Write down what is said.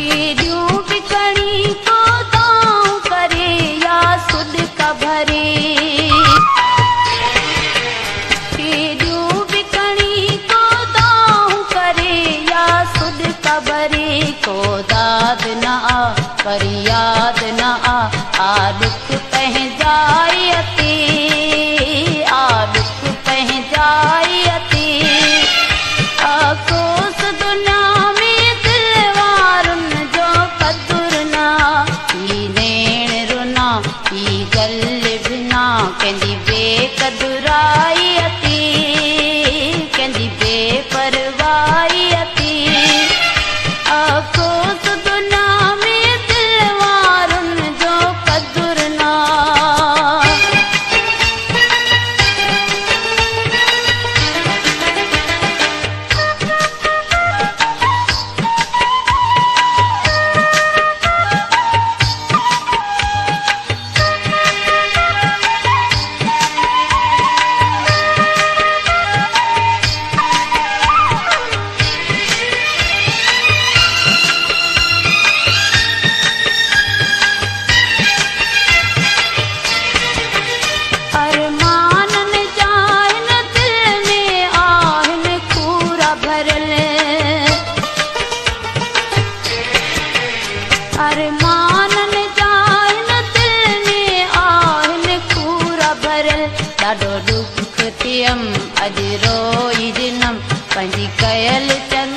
केडियूं बिकणी को दाऊं करे या सुद का भरे। केडियूं बिकणी को दाऊं करे या सुद का भरे। को दाद न आ पर याद न आ दुख पहजाए अते, आ दुख पहजाए अते। अफसोस दुनिया में दिलवारुन जो कदुर ना, ई नेण रुना ई गल बिना कंदी बेकदुराई अती, कंदी बेपरवाही अती। अफसोस दुनिया में दिलवारुन जो कदुर ना। अरमानन जाइन दिल में आहिन खूरा भरल। ॾाढो दुख थियम अॼु रोई ॾिनम पंहिंजी कयल चंद